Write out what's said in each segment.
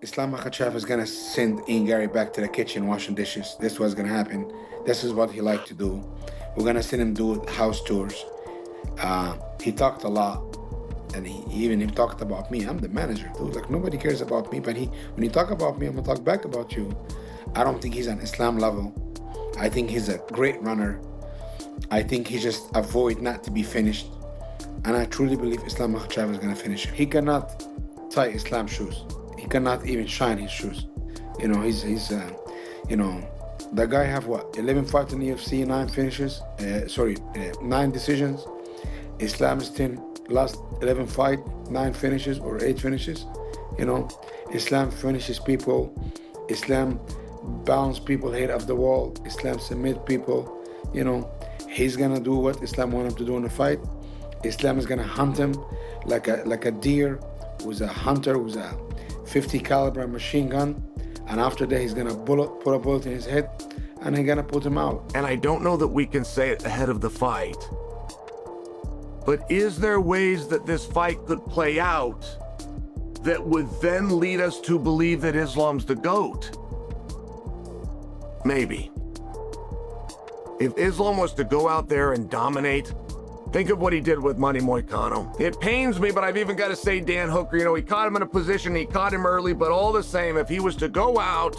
Islam Makhachev is gonna send Ian Garry back to the kitchen washing dishes. This is what's gonna happen. This is what he liked to do. We're gonna send him do house tours. He talked a lot, and he talked about me. I'm the manager, dude. Like, nobody cares about me, but when he talk about me, I'm gonna talk back about you. I don't think he's on Islam level. I think he's a great runner. I think he just avoid not to be finished, and I truly believe Islam Makhachev is gonna finish him. He cannot tie Islam's shoes. He cannot even shine his shoes. You know, the guy have what, 11 fights in the UFC, 9 finishes. 9 decisions. Islam's 10 last 11 fight, 9 finishes or 8 finishes. You know, Islam finishes people. Islam bounce people head off the wall. Islam submit people. You know, he's gonna do what Islam want him to do in the fight. Islam is gonna hunt him like a deer, who's a hunter, who's a 50 caliber machine gun, and after that he's gonna put a bullet in his head and he's gonna put him out. And I don't know that we can say it ahead of the fight, but is there ways that this fight could play out that would then lead us to believe that Islam's the GOAT? Maybe. If Islam was to go out there and dominate, think of what he did with Manny Moicano. It pains me, but I've even got to say Dan Hooker, you know, he caught him in a position, he caught him early, but all the same, if he was to go out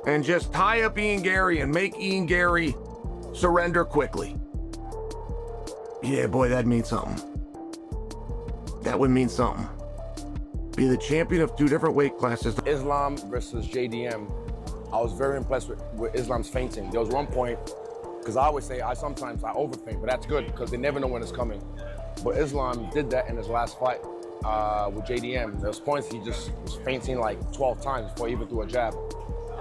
and just tie up Ian Garry and make Ian Garry surrender quickly, yeah, boy, that'd mean something. That would mean something. Be the champion of 2 different weight classes. Islam versus JDM, I was very impressed with Islam's feinting. There was one point, because I always say sometimes I overthink, but that's good because they never know when it's coming. But Islam did that in his last fight with JDM. There was points he just was feinting like 12 times before he even threw a jab.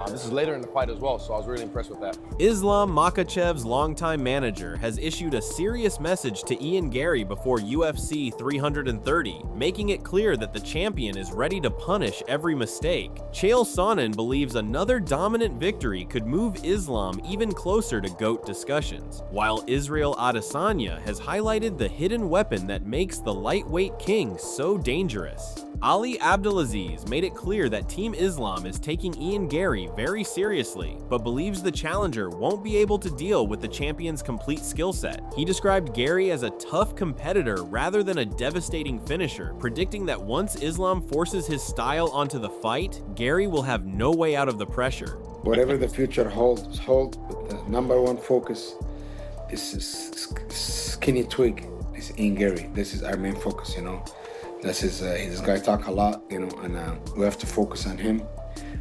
This is later in the fight as well, so I was really impressed with that. Islam Makhachev's longtime manager has issued a serious message to Ian Garry before UFC 330, making it clear that the champion is ready to punish every mistake. Chael Sonnen believes another dominant victory could move Islam even closer to GOAT discussions, while Israel Adesanya has highlighted the hidden weapon that makes the lightweight king so dangerous. Ali Abdelaziz made it clear that Team Islam is taking Ian Garry very seriously, but believes the challenger won't be able to deal with the champion's complete skill set. He described Garry as a tough competitor rather than a devastating finisher, predicting that once Islam forces his style onto the fight, Garry will have no way out of the pressure. Whatever the future holds, but the number one focus is skinny twig. Is Ian Garry. This is our main focus, you know. This guy talk a lot, you know, and we have to focus on him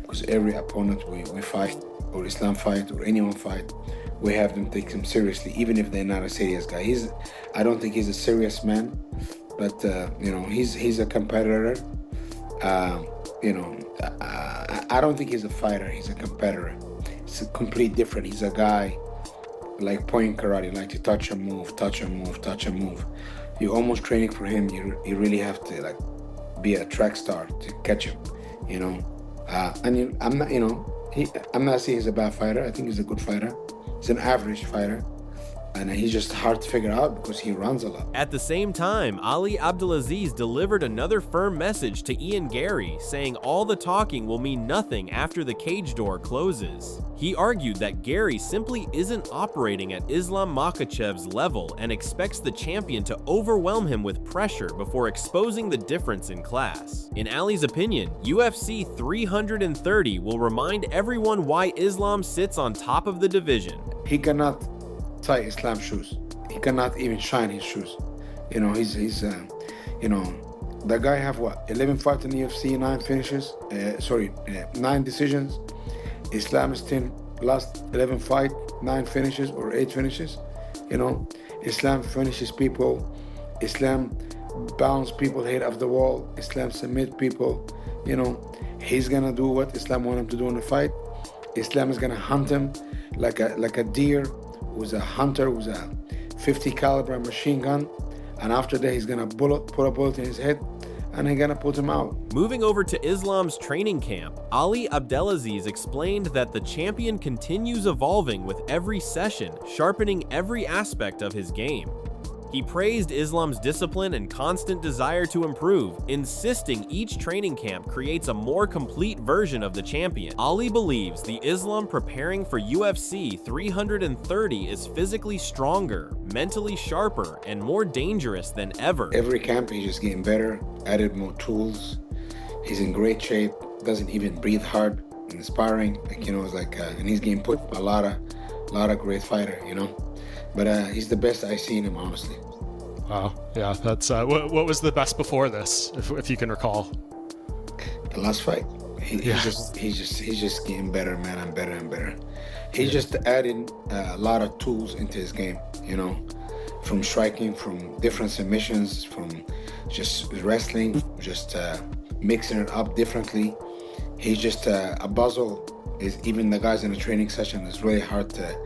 because every opponent we fight, or Islam fight, or anyone fight, we have them take him seriously, even if they're not a serious guy. I don't think he's a serious man, but you know, he's a competitor. You know, I don't think he's a fighter. He's a competitor. It's a complete different. He's a guy like point karate, like to touch and move, touch and move, touch and move. You're almost training for him. You really have to like be a track star to catch him, you know. I'm not saying he's a bad fighter. I think he's a good fighter. He's an average fighter, and he's just hard to figure out because he runs a lot. At the same time, Ali Abdelaziz delivered another firm message to Ian Garry, saying all the talking will mean nothing after the cage door closes. He argued that Garry simply isn't operating at Islam Makhachev's level and expects the champion to overwhelm him with pressure before exposing the difference in class. In Ali's opinion, UFC 330 will remind everyone why Islam sits on top of the division. He cannot tie Islam's shoes. He cannot even shine his shoes. You know, you know, the guy have what, 11 fights in the UFC, 9 finishes. 9 decisions. Islam's 10 last 11 fight, 9 finishes or 8 finishes. You know, Islam finishes people. Islam bounce people head off the wall. Islam submit people. You know, he's gonna do what Islam want him to do in the fight. Islam is gonna hunt him like a deer, who's a hunter, who's a 50 caliber machine gun, and after that he's gonna put a bullet in his head and he's gonna put him out. Moving over to Islam's training camp, Ali Abdelaziz explained that the champion continues evolving with every session, sharpening every aspect of his game. He praised Islam's discipline and constant desire to improve, insisting each training camp creates a more complete version of the champion. Ali believes the Islam preparing for UFC 330 is physically stronger, mentally sharper, and more dangerous than ever. Every camp he's just getting better, added more tools. He's in great shape, doesn't even breathe hard, inspiring. Like, you know, it's like, and he's getting put a lot of great fighter, you know. But he's the best I've seen him, honestly. Wow, yeah, that's what was the best before this, if you can recall? The last fight. He's just getting better, man, and better and better. He's just adding a lot of tools into his game, you know, from striking, from different submissions, from just wrestling, just mixing it up differently. He's just a puzzle. Is even the guys in the training session, it's really hard to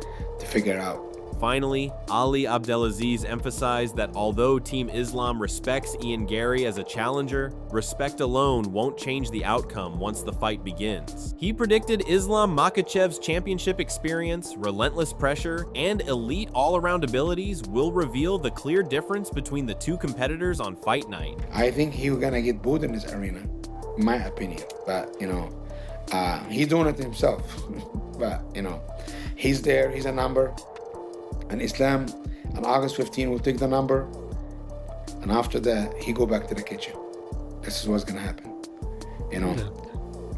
figure out. Finally, Ali Abdelaziz emphasized that although Team Islam respects Ian Garry as a challenger, respect alone won't change the outcome once the fight begins. He predicted Islam Makhachev's championship experience, relentless pressure, and elite all-around abilities will reveal the clear difference between the two competitors on fight night. I think he's gonna get booed in this arena, in my opinion. But, you know, he's doing it himself. But, you know, he's there, he's a number. And Islam on August 15 will take the number, and after that he go back to the kitchen. This is what's gonna happen, you know.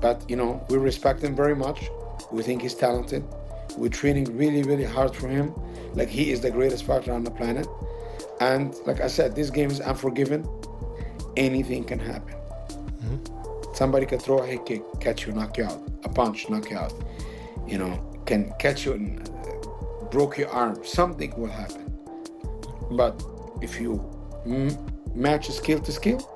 But, you know, we respect him very much. We think he's talented. We're training really, really hard for him. Like, he is the greatest fighter on the planet. And like I said, this game is unforgiving. Anything can happen. Somebody can throw a head kick, catch you, knock you out. A punch, knock you out. You know, can catch you and broke your arm. Something will happen. But if you match skill to skill,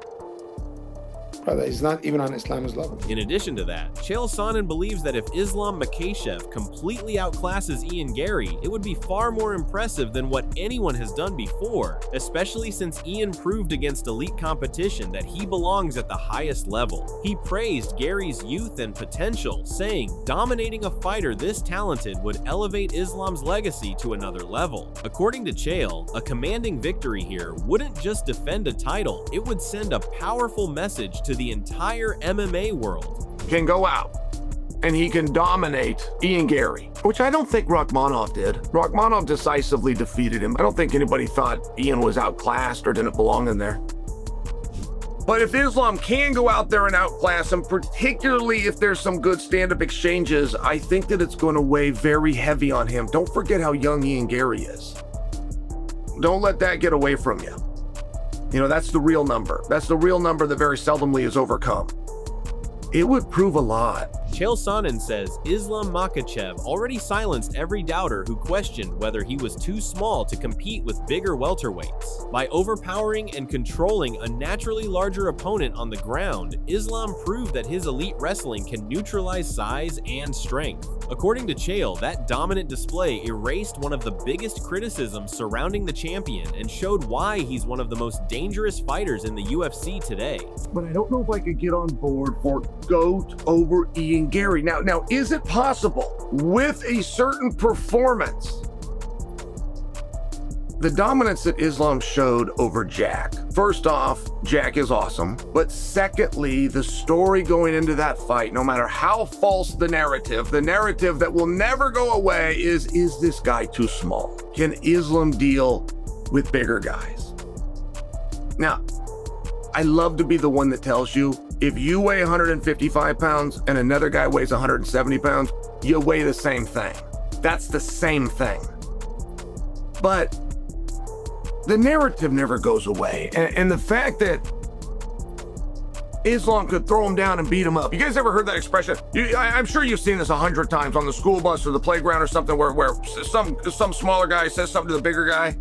brother, it's not even on Islam's level. In addition to that, Chael Sonnen believes that if Islam Makhachev completely outclasses Ian Garry, it would be far more impressive than what anyone has done before, especially since Ian proved against elite competition that he belongs at the highest level. He praised Garry's youth and potential, saying dominating a fighter this talented would elevate Islam's legacy to another level. According to Chael, a commanding victory here wouldn't just defend a title, it would send a powerful message to the entire MMA world. Can go out and he can dominate Ian Garry, which I don't think Rakhmonov did. Rakhmonov decisively defeated him. I don't think anybody thought Ian was outclassed or didn't belong in there. But if Islam can go out there and outclass him, particularly if there's some good stand-up exchanges, I think that it's going to weigh very heavy on him. Don't forget how young Ian Garry is. Don't let that get away from you. You know, that's the real number. That's the real number that very seldomly is overcome. It would prove a lot. Chael Sonnen says Islam Makhachev already silenced every doubter who questioned whether he was too small to compete with bigger welterweights. By overpowering and controlling a naturally larger opponent on the ground, Islam proved that his elite wrestling can neutralize size and strength. According to Chael, that dominant display erased one of the biggest criticisms surrounding the champion and showed why he's one of the most dangerous fighters in the UFC today. But I don't know if I could get on board for GOAT over Ian Garry. Now, is it possible with a certain performance, the dominance that Islam showed over Jack? First off, Jack is awesome. But secondly, the story going into that fight, no matter how false the narrative that will never go away is this guy too small? Can Islam deal with bigger guys? Now, I love to be the one that tells you, if you weigh 155 pounds and another guy weighs 170 pounds, you weigh the same thing. That's the same thing. But the narrative never goes away. And the fact that Islam could throw him down and beat him up. You guys ever heard that expression? I'm sure you've seen this 100 times on the school bus or the playground or something where some smaller guy says something to the bigger guy.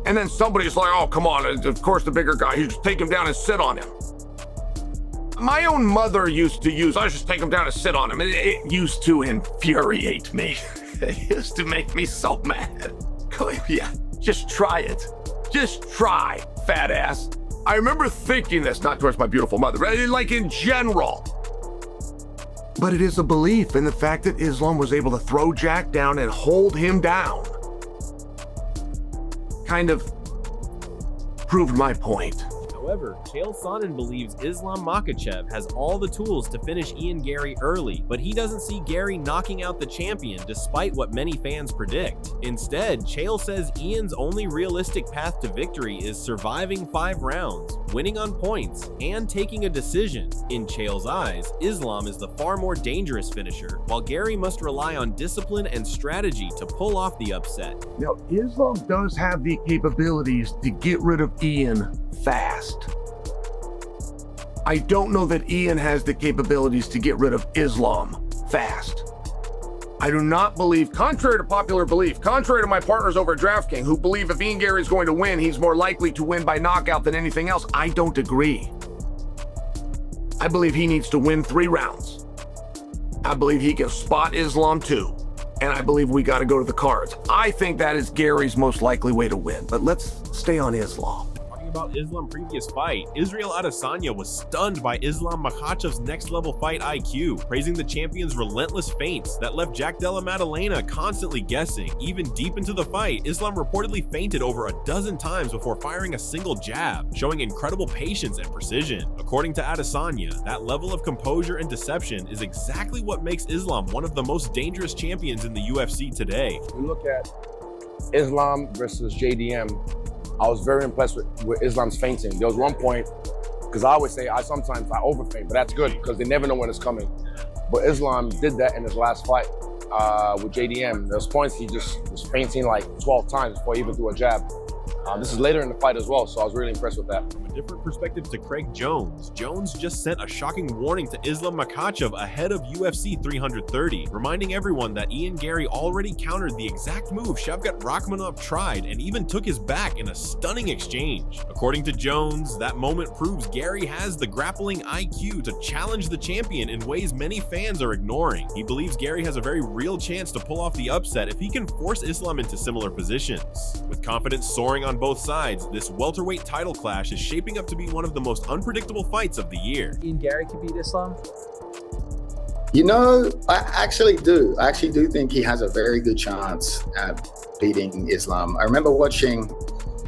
And then somebody's like, oh, come on. Of course, the bigger guy, you just take him down and sit on him. My own mother used to use, I just take him down and sit on him. It used to infuriate me. It used to make me so mad. Yeah, just try it. Just try, fat ass. I remember thinking this, not towards my beautiful mother, but like in general. But it is a belief in the fact that Islam was able to throw Jack down and hold him down. Kind of proved my point. However, Chael Sonnen believes Islam Makhachev has all the tools to finish Ian Garry early, but he doesn't see Garry knocking out the champion despite what many fans predict. Instead, Chael says Ian's only realistic path to victory is surviving 5 rounds, winning on points, and taking a decision. In Chael's eyes, Islam is the far more dangerous finisher, while Garry must rely on discipline and strategy to pull off the upset. Now, Islam does have the capabilities to get rid of Ian fast. I don't know that Ian has the capabilities to get rid of Islam fast. I do not believe, contrary to popular belief, contrary to my partners over at DraftKings who believe if Ian Garry is going to win, he's more likely to win by knockout than anything else, I don't agree. I believe he needs to win 3 rounds. I believe he can spot Islam too. And I believe we got to go to the cards. I think that is Gary's most likely way to win, but let's stay on Islam. About Islam's previous fight, Israel Adesanya was stunned by Islam Makhachev's next-level fight IQ, praising the champion's relentless feints that left Jack Della Maddalena constantly guessing. Even deep into the fight, Islam reportedly feinted over a dozen times before firing a single jab, showing incredible patience and precision. According to Adesanya, that level of composure and deception is exactly what makes Islam one of the most dangerous champions in the UFC today. We look at Islam versus JDM. I was very impressed with Islam's feinting. There was one point, because I always say sometimes I overfeint, but that's good because they never know when it's coming. But Islam did that in his last fight with JDM. There's points he just was feinting like 12 times before he even threw a jab. This is later in the fight as well, so I was really impressed with that. From a different perspective to Craig Jones, Jones just sent a shocking warning to Islam Makhachev ahead of UFC 330, reminding everyone that Ian Garry already countered the exact move Shavkat Rakhmonov tried and even took his back in a stunning exchange. According to Jones, that moment proves Garry has the grappling IQ to challenge the champion in ways many fans are ignoring. He believes Garry has a very real chance to pull off the upset if he can force Islam into similar positions. With confidence soaring on both sides, this welterweight title clash is shaping up to be one of the most unpredictable fights of the year. Ian Garry could beat Islam? You know, I actually do. I actually do think he has a very good chance at beating Islam. I remember watching,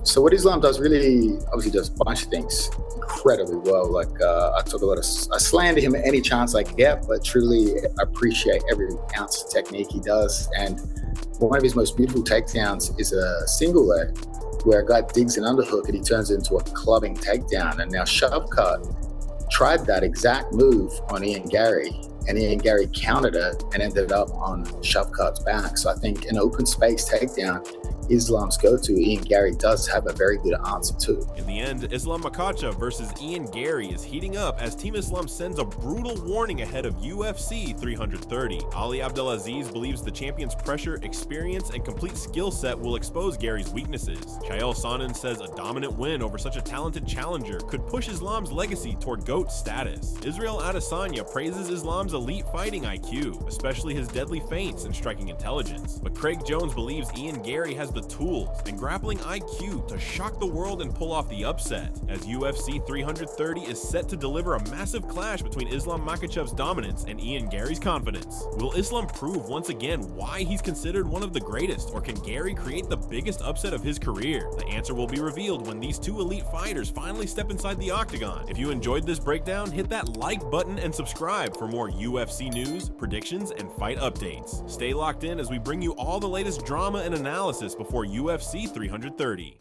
so what Islam does really, obviously does a bunch of things incredibly well. Like I slander him at any chance I get, but truly appreciate every ounce of technique he does. And one of his most beautiful takedowns is a single leg, where a guy digs an underhook and he turns it into a clubbing takedown. And now Shavkat tried that exact move on Ian Garry, and Ian Garry countered it and ended up on Shavkat's back. So I think an open space takedown, Islam's go-to. Ian Garry does have a very good answer too. In the end, Islam Makhachev versus Ian Garry is heating up as Team Islam sends a brutal warning ahead of UFC 330. Ali Abdelaziz believes the champion's pressure, experience, and complete skill set will expose Garry's weaknesses. Chael Sonnen says a dominant win over such a talented challenger could push Islam's legacy toward GOAT status. Israel Adesanya praises Islam's elite fighting IQ, especially his deadly feints and striking intelligence. But Craig Jones believes Ian Garry has the tools and grappling IQ to shock the world and pull off the upset, as UFC 330 is set to deliver a massive clash between Islam Makhachev's dominance and Ian Garry's confidence. Will Islam prove once again why he's considered one of the greatest, or can Garry create the biggest upset of his career? The answer will be revealed when these two elite fighters finally step inside the octagon. If you enjoyed this breakdown, hit that like button and subscribe for more UFC news, predictions, and fight updates. Stay locked in as we bring you all the latest drama and analysis before UFC 330.